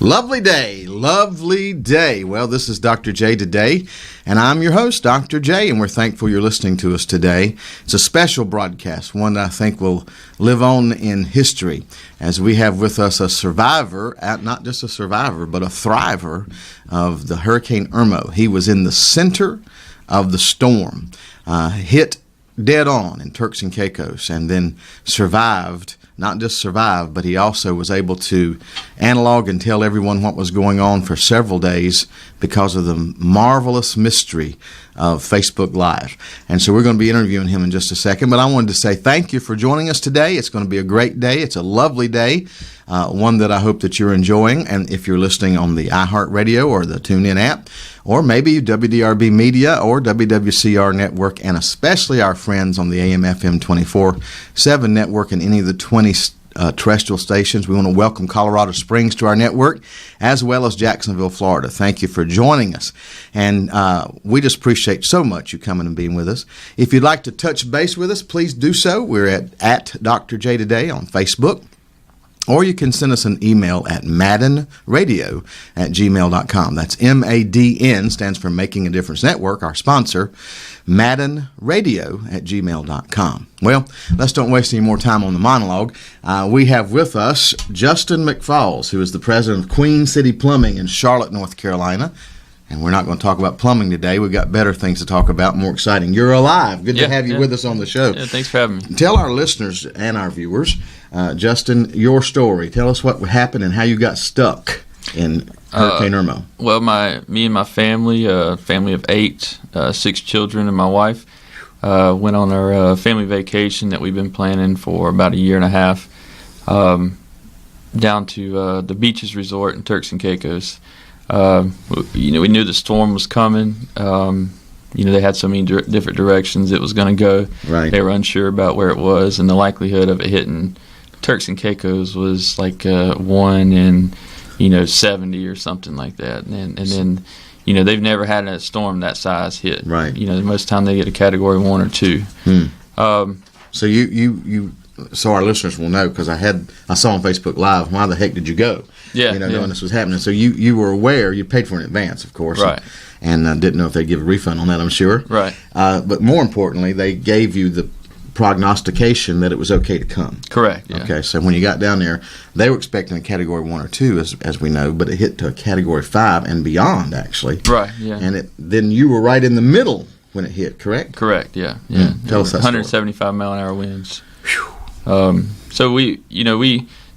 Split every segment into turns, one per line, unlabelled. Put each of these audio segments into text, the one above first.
Lovely day, lovely day. Well, this is Dr. J today, and I'm your host, Dr. J, and we're thankful you're listening to us today. It's a special broadcast, one that I think will live on in history, as we have with us a survivor, not just a survivor, but a thriver of the Hurricane Irma. He was in the center of the storm, hit dead on in Turks and Caicos, and then survived. Not just survived, but he also was able to analog and tell everyone what was going on for several days because of the marvelous mystery of Facebook Live. And so we're going to be interviewing him in just a second. But I wanted to say thank you for joining us today. It's going to be a great day. It's a lovely day, one that I hope that you're enjoying. And if you're listening on the iHeartRadio or the TuneIn app, or maybe WDRB Media or WWCR Network, and especially our friends on the AM/FM 24/7 network and any of the 20 terrestrial stations. We want to welcome Colorado Springs to our network, as well as Jacksonville, Florida. Thank you for joining us. And we just appreciate so much you coming and being with us. If you'd like to touch base with us, please do so. We're at Dr. J Today on Facebook. Or you can send us an email at maddenradio@gmail.com. That's MADN, stands for Making a Difference Network, our sponsor, maddenradio@gmail.com. Well, let's don't waste any more time on the monologue. We have with us Justin McFalls, who is the president of Queen City Plumbing in Charlotte, North Carolina. And we're not going to talk about plumbing today. We've got better things to talk about, more exciting. You're alive. Good to have you with us on the show.
Yeah, thanks for having me.
Tell our listeners and our viewers, Justin, your story. Tell us what happened and how you got stuck in Hurricane Irma.
Well, me and my family, family of 8, 6 children and my wife, went on our family vacation that we've been planning for about a year and a half, down to the Beaches Resort in Turks and Caicos. We knew the storm was coming. They had so many different directions it was going to go.
Right.
They were unsure about where it was, and the likelihood of it hitting Turks and Caicos was like 1 in 70 or something like that. And then they've never had a storm that size hit.
Right.
Most of the time they get a Category 1 or 2.
So so our listeners will know, because I saw on Facebook Live, why the heck did you go? Knowing this was happening. So you were aware, you paid for it in advance, of course.
Right.
And didn't know if they'd give a refund on that, I'm sure.
Right.
But more importantly, they gave you the prognostication that it was okay to come.
Correct. Yeah.
Okay, so when you got down there, they were expecting a Category 1 or 2, as we know, but it hit to a Category 5 and beyond, actually.
Right, yeah.
And then you were right in the middle when it hit, correct?
Correct, yeah.
Tell us that
175 mile an hour winds. So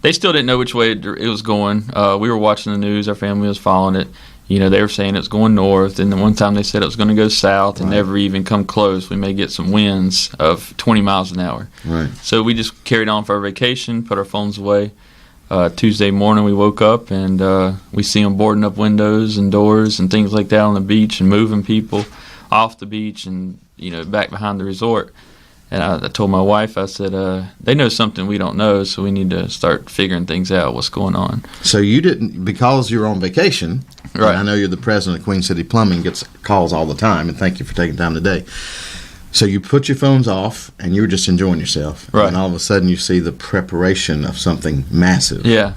they still didn't know which way it was going. We were watching the news. Our family was following it. They were saying it was going north, and then one time they said it was going to go south and never even come close. We may get some winds of 20 miles an hour.
Right.
So we just carried on for our vacation, put our phones away. Tuesday morning we woke up, and we see them boarding up windows and doors and things like that on the beach and moving people off the beach and back behind the resort. And I told my wife, I said, they know something we don't know, so we need to start figuring things out, what's going on.
So you didn't, because you're on vacation,
right?
I know you're the president of Queen City Plumbing, gets calls all the time, and thank you for taking time today. So you put your phones off, and you were just enjoying yourself.
Right.
And all of a sudden you see the preparation of something massive.
Yeah.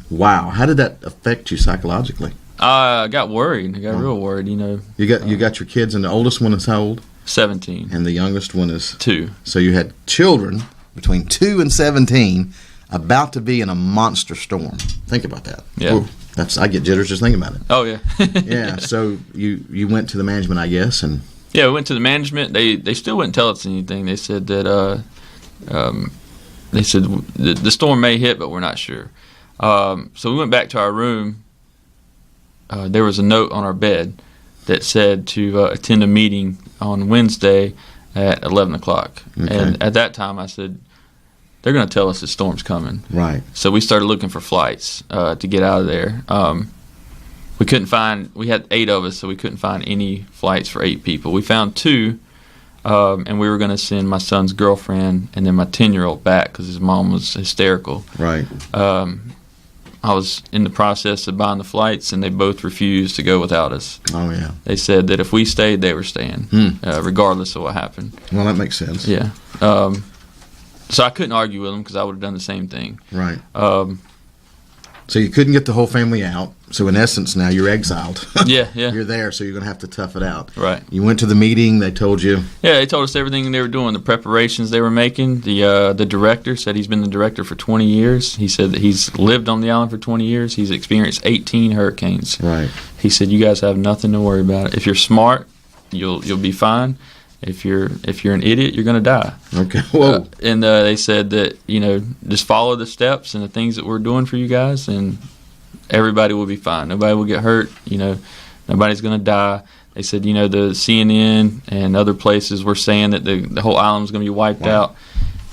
Wow. How did that affect you psychologically?
I got worried. I got real worried,
You got your kids, and the oldest one is how old?
17.
And the youngest one is?
2.
So you had children between 2 and 17 about to be in a monster storm. Think about that.
Yeah.
Ooh, I get jitters just thinking about it.
Oh, yeah.
Yeah, so you went to the management, I guess, and...
Yeah, we went to the management. They still wouldn't tell us anything. They said that the storm may hit, but we're not sure. So we went back to our room. There was a note on our bed that said to attend a meeting on Wednesday at 11 o'clock.
Okay.
And at that time I said, they're going to tell us the storm's coming.
Right.
So we started looking for flights to get out of there. We had 8 of us, so we couldn't find any flights for 8 people. We found 2, and we were going to send my son's girlfriend and then my 10-year-old back because his mom was hysterical.
Right.
I was in the process of buying the flights, and they both refused to go without us.
Oh, yeah.
They said that if we stayed, they were staying, regardless of what happened.
Well, that makes sense.
Yeah. So I couldn't argue with them because I would have done the same thing.
Right. So you couldn't get the whole family out. So in essence, now you're exiled.
Yeah.
You're there, so you're going to have to tough it out.
Right.
You went to the meeting. They told you.
Yeah, they told us everything they were doing, the preparations they were making. The director said he's been the director for 20 years. He said that he's lived on the island for 20 years. He's experienced 18 hurricanes.
Right.
He said, you guys have nothing to worry about. If you're smart, you'll be fine. If you're an idiot, you're going to die.
Okay. Whoa.
And they said that, just follow the steps and the things that we're doing for you guys, and everybody will be fine. Nobody will get hurt. Nobody's going to die. They said, the CNN and other places were saying that the whole island was going to be wiped out.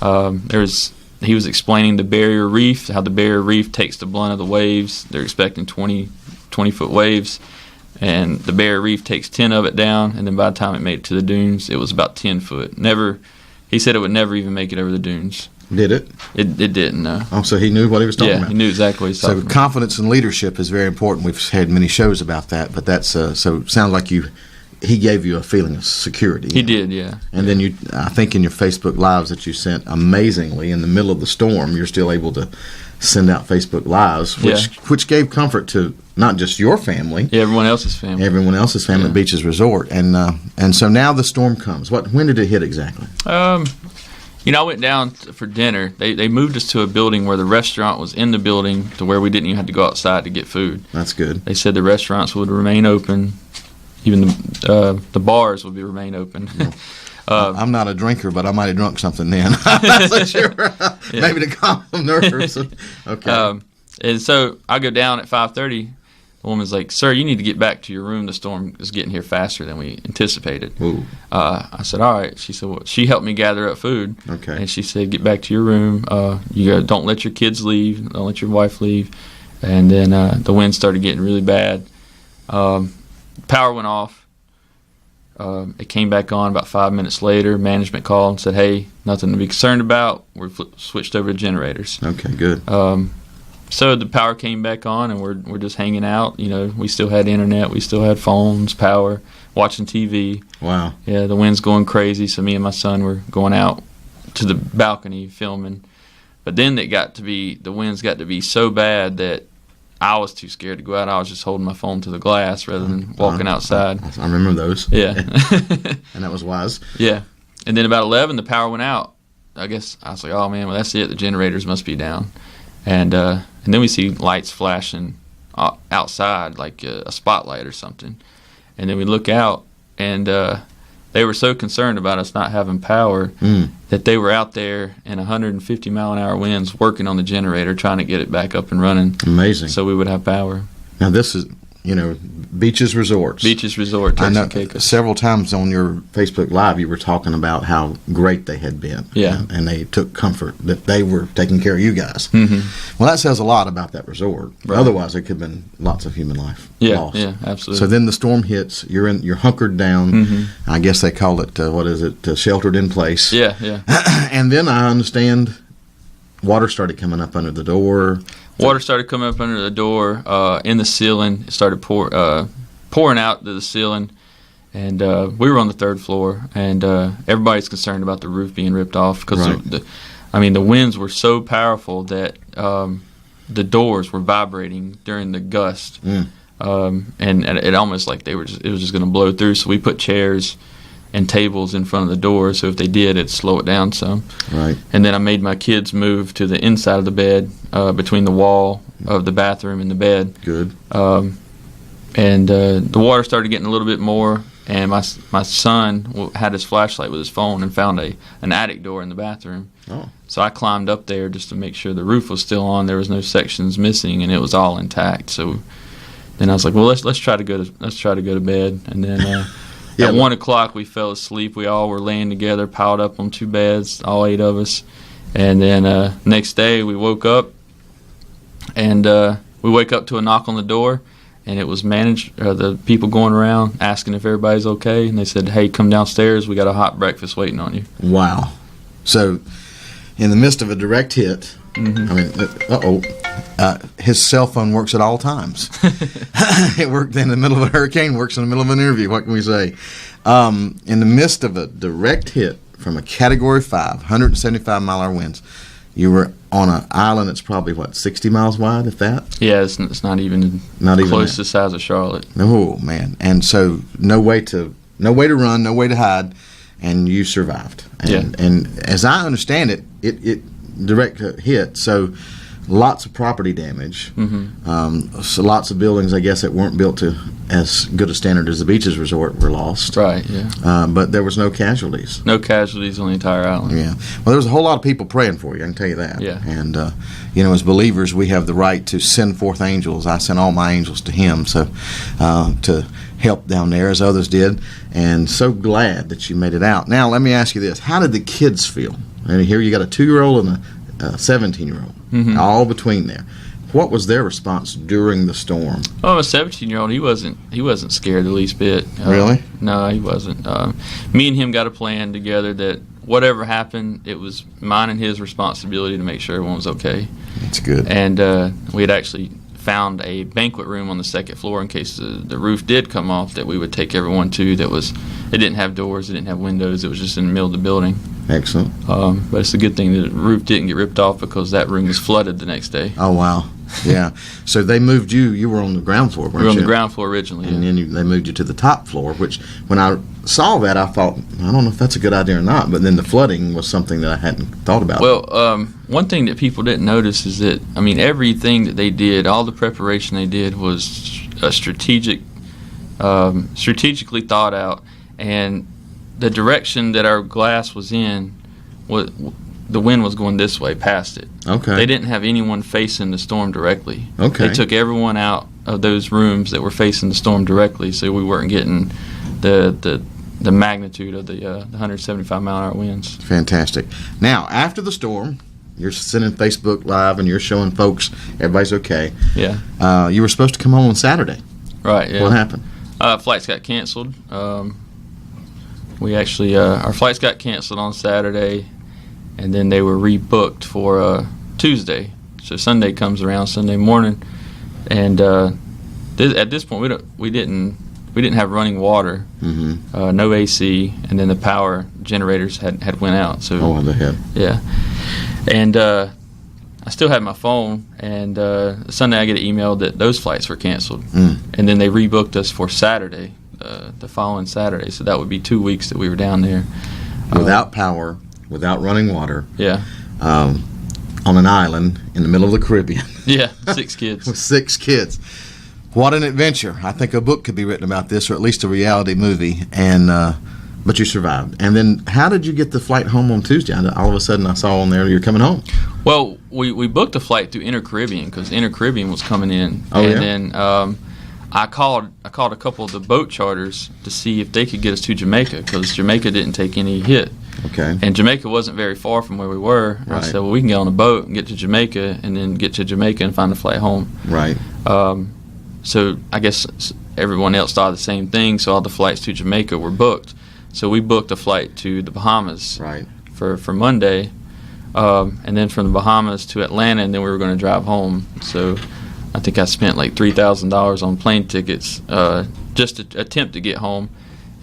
He was explaining the barrier reef, how the barrier reef takes the blunt of the waves. They're expecting 20-foot waves. And the barrier reef takes 10 of it down, and then by the time it made it to the dunes, it was about 10 foot. He said it would never even make it over the dunes.
Did it?
It didn't, no.
Oh, so he knew what he was talking about.
Yeah, he knew exactly what he was talking about.
So confidence and leadership is very important. We've had many shows about that, but that's so it sounds like he gave you a feeling of security.
He did, yeah.
And then I think in your Facebook Lives that you sent, amazingly, in the middle of the storm, you're still able to send out Facebook Lives, which gave comfort to not just your family.
Yeah, everyone else's family.
Everyone else's family at Beaches Resort. And so now the storm comes. When did it hit exactly?
I went down for dinner. They moved us to a building where the restaurant was in the building to where we didn't even have to go outside to get food.
That's good.
They said the restaurants would remain open. Even the bars would remain open.
I'm not a drinker, but I might have drunk something then. I'm not so sure. Maybe to calm some nerves. Okay.
And so I go down at 5:30. The woman's like, "Sir, you need to get back to your room. The storm is getting here faster than we anticipated."
Ooh.
I said, "All right." She said, "Well," she helped me gather up food.
Okay.
And she said, "Get back to your room. Don't let your kids leave. Don't let your wife leave." And then the wind started getting really bad. Power went off. It came back on about 5 minutes later. Management called and said, "Hey, nothing to be concerned about. We're switched over to generators."
Okay, good.
So the power came back on, and we're just hanging out. We still had internet, we still had phones, power, watching TV.
Wow.
Yeah, the wind's going crazy, so me and my son were going out to the balcony filming. But then the winds got to be so bad that I was too scared to go out. I was just holding my phone to the glass rather than walking outside.
I remember those.
Yeah.
And that was wise.
Yeah. And then about 11, the power went out. I guess I was like, oh, man, well, that's it. The generators must be down. And then we see lights flashing outside, like a spotlight or something. And then we look out, and they were so concerned about us not having power that they were out there in 150-mile-an-hour winds working on the generator, trying to get it back up and running.
Amazing.
So we would have power.
Now this is, Beaches Resorts.
Beaches Resort, Turks and Caicos.
Several times on your Facebook Live you were talking about how great they had been.
Yeah.
And they took comfort that they were taking care of you guys.
Mm-hmm.
Well, that says a lot about that resort.
Right.
Otherwise, there could have been lots of human life lost.
Yeah, absolutely.
So then the storm hits. You're hunkered down. Mm-hmm. I guess they call it, sheltered in place.
Yeah, yeah.
And then I understand water started coming up under the door.
Water started coming up under the door, in the ceiling. It started pouring out to the ceiling, and we were on the third floor, and everybody's concerned about the roof being ripped off because the winds were so powerful that the doors were vibrating during the gust, and it almost like it was just going to blow through. So we put chairs and tables in front of the door, so if they did, it'd slow it down some.
Right.
And then I made my kids move to the inside of the bed, between the wall of the bathroom and the bed.
Good.
And the water started getting a little bit more, and my son had his flashlight with his phone and found an attic door in the bathroom.
Oh.
So I climbed up there just to make sure the roof was still on. There was no sections missing, and it was all intact. So then I was like, well, let's try to go to bed. And then at 1 o'clock we fell asleep. We all were laying together, piled up on 2 beds, all 8 of us. And then next day we woke up, and we wake up to a knock on the door. And it was the people going around asking if everybody's okay. And they said, hey, come downstairs. We got a hot breakfast waiting on you.
Wow. So in the midst of a direct hit, his cell phone works at all times. It worked in the middle of a hurricane, works in the middle of an interview. What can we say? In the midst of a direct hit from a Category 5, 175-mile-hour winds, you were on an island that's probably, 60 miles wide, if that?
Yeah, it's not even close to the size of Charlotte.
Oh, man. And so no way to run, no way to hide, and you survived. And as I understand it, it direct hit, so lots of property damage. So lots of buildings, I guess, that weren't built to as good a standard as the Beaches Resort were lost.
Right, yeah.
But there was no casualties.
No casualties on the entire island.
Yeah. Well, there was a whole lot of people praying for you, I can tell you that.
Yeah.
And, as believers, we have the right to send forth angels. I sent all my angels to him, so to help down there, as others did. And so glad that you made it out. Now, let me ask you this. How did the kids feel? And here you got a 2-year-old and a 17-year-old, all between there. What was their response during the storm?
Oh, a 17-year-old, he wasn't scared the least bit.
Really?
No, he wasn't. Me and him got a plan together that whatever happened, it was mine and his responsibility to make sure everyone was okay.
That's good.
And we had actually found a banquet room on the second floor in case the roof did come off that we would take everyone to. It didn't have doors, it didn't have windows, it was just in the middle of the building.
Excellent.
But it's a good thing that the roof didn't get ripped off because that room was flooded the next day.
Oh, wow. Yeah. So they moved you. You were on the ground floor, weren't you?
We were on the ground floor originally.
And then they moved you to the top floor, which when I saw that, I thought, I don't know if that's a good idea or not. But then the flooding was something that I hadn't thought about.
Well, one thing that people didn't notice is that, everything that they did, all the preparation they did was strategically thought out. And the direction that our glass was in, the wind was going this way, past it.
Okay.
They didn't have anyone facing the storm directly.
Okay.
They took everyone out of those rooms that were facing the storm directly, so we weren't getting the magnitude of the 175-mile-an-hour winds.
Fantastic. Now, after the storm, you're sending Facebook Live and you're showing folks everybody's okay.
Yeah.
You were supposed to come home on Saturday.
Right, yeah.
What happened?
Flights got canceled. We actually, our flights got canceled on Saturday, and then they were rebooked for Tuesday. So Sunday comes around, Sunday morning, and at this point we didn't have running water, no AC, and then the power generators had went out. So
they had.
Yeah, and I still had my phone, and Sunday I get an email that those flights were canceled, and then they rebooked us for Saturday, the following Saturday. So that would be 2 weeks that we were down there
Without power, without running water.
Yeah.
On an island in the middle of the Caribbean.
Yeah, 6 kids.
With 6 kids. What an adventure. I think a book could be written about this, or at least a reality movie. And but you survived. And then how did you get the flight home on Tuesday? All of a sudden I saw on there you're coming home.
Well, we booked a flight through Inter-Caribbean because Inter-Caribbean was coming in.
Oh,
and
yeah?
then I called a couple of the boat charters to see if they could get us to Jamaica because Jamaica didn't take any hit.
Okay.
And Jamaica wasn't very far from where we were.
Right.
I said, well, we can get on a boat and get to Jamaica and then get to Jamaica and find a flight home.
Right.
So I guess everyone else thought the same thing, so all the flights to Jamaica were booked. So we booked a flight to the Bahamas for Monday, and then from the Bahamas to Atlanta, and then we were going to drive home. So I think I spent like $3,000 on plane tickets just to attempt to get home.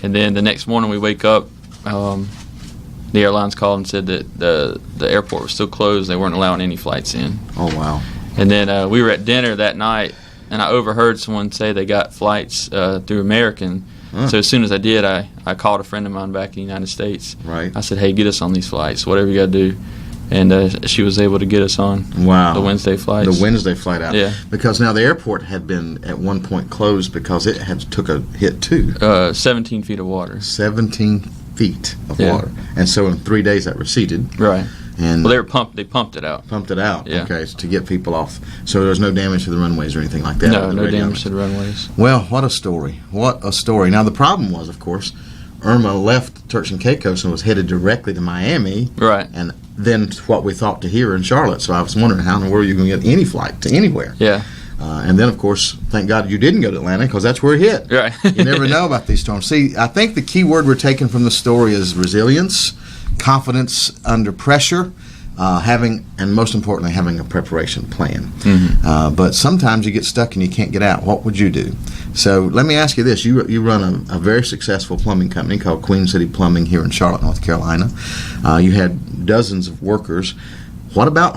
And then the next morning we wake up, the airlines called and said that the airport was still closed. They weren't allowing any flights in.
Oh, wow.
And then we were at dinner that night, and I overheard someone say they got flights through American. So as soon as I did, I called a friend of mine back in the United States.
Right.
I said, hey, get us on these flights, whatever you got to do. And she was able to get us on the Wednesday flights.
The Wednesday flight out.
Yeah.
Because now the airport had been at one point closed because it had took a hit too.
17 feet of water.
17 feet of water. And so in 3 days that receded.
Right.
And
well, they pumped it out.
Pumped it out.
Yeah.
Okay, so to get people off. So there was no damage to the runways or anything like that?
No damage to the runways.
Well, what a story. What a story. Now the problem was, of course, Irma left Turks and Caicos and was headed directly to Miami.
Right.
And then what we thought to here in Charlotte. So I was wondering how in the world you going to get any flight to anywhere.
Yeah.
And then, of course, thank God you didn't go to Atlanta because that's where it hit.
Right.
You never know about these storms. See, I think the key word we're taking from the story is resilience, confidence under pressure, having, and most importantly, having a preparation plan. Mm-hmm. But sometimes you get stuck and you can't get out. What would you do? So let me ask you this. You run a very successful plumbing company called Queen City Plumbing here in Charlotte, North Carolina. You had dozens of workers. What about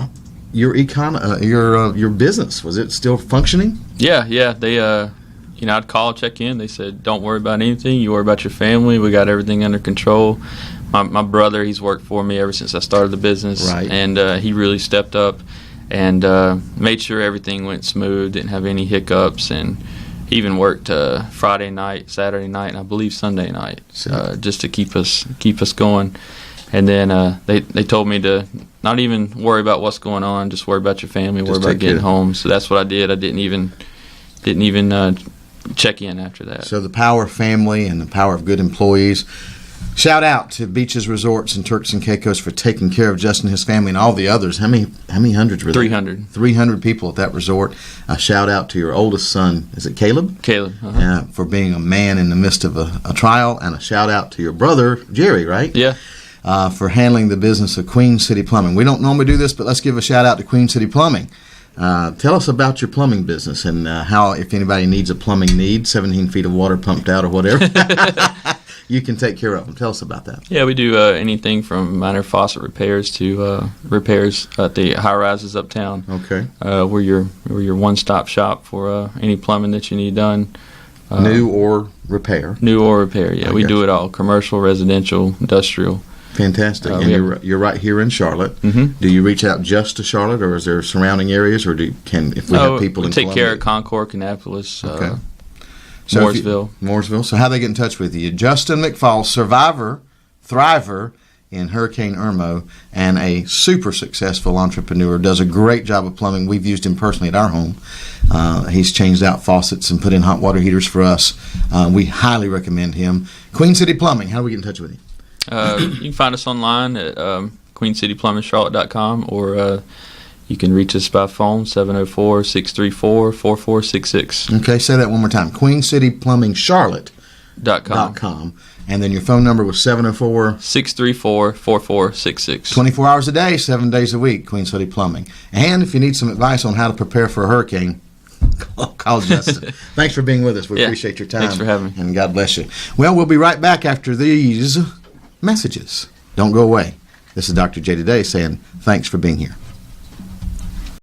your business, was it still functioning?
Yeah. They, I'd call, check in. They said, "Don't worry about anything. You worry about your family. We got everything under control." My brother, he's worked for me ever since I started the business,
right.
And he really stepped up and made sure everything went smooth, didn't have any hiccups, and he even worked Friday night, Saturday night, and I believe Sunday night, just to keep us going. And then they told me to not even worry about what's going on, just worry about your family, worry about getting home. So that's what I did. I didn't even check in after that.
So the power of family and the power of good employees. Shout out to Beaches Resorts and Turks and Caicos for taking care of Justin and his family and all the others. How many hundreds were there?
300.
300 people at that resort. A shout out to your oldest son. Is it Caleb?
Caleb.
For being a man in the midst of a trial. And a shout out to your brother, Jerry, right?
Yeah.
For handling the business of Queen City Plumbing. We don't normally do this, but let's give a shout out to Queen City Plumbing. Tell us about your plumbing business and how, if anybody needs a plumbing need, 17 feet of water pumped out or whatever, you can take care of them. Tell us about that.
Yeah, we do anything from minor faucet repairs to repairs at the high rises uptown.
Okay.
We're your one-stop shop for any plumbing that you need done.
New or repair.
Yeah. We do it all: commercial, residential, industrial.
Fantastic. And you're right here in Charlotte. Mm-hmm. Do you reach out just to Charlotte, or is there surrounding areas, or if we have people in
take
Columbia?
care of Concord, Kannapolis,
okay.
Mooresville.
So how they get in touch with you? Justin McFall, survivor, thriver in Hurricane Irma, and a super successful entrepreneur, does a great job of plumbing. We've used him personally at our home. He's changed out faucets and put in hot water heaters for us. We highly recommend him. Queen City Plumbing, how do we get in touch with him?
You can find us online at queencityplumbingcharlotte.com, or you can reach us by phone, 704-634-4466.
Okay, say that one more time. queencityplumbingcharlotte.com. And then your phone number was
704-634-4466.
24 hours a day, 7 days a week, Queen City Plumbing. And if you need some advice on how to prepare for a hurricane, call Justin. Thanks for being with us. We appreciate your time.
Thanks for having me.
And God bless you. Well, we'll be right back after these messages. Don't go away. This is Dr. J Today saying thanks for being here.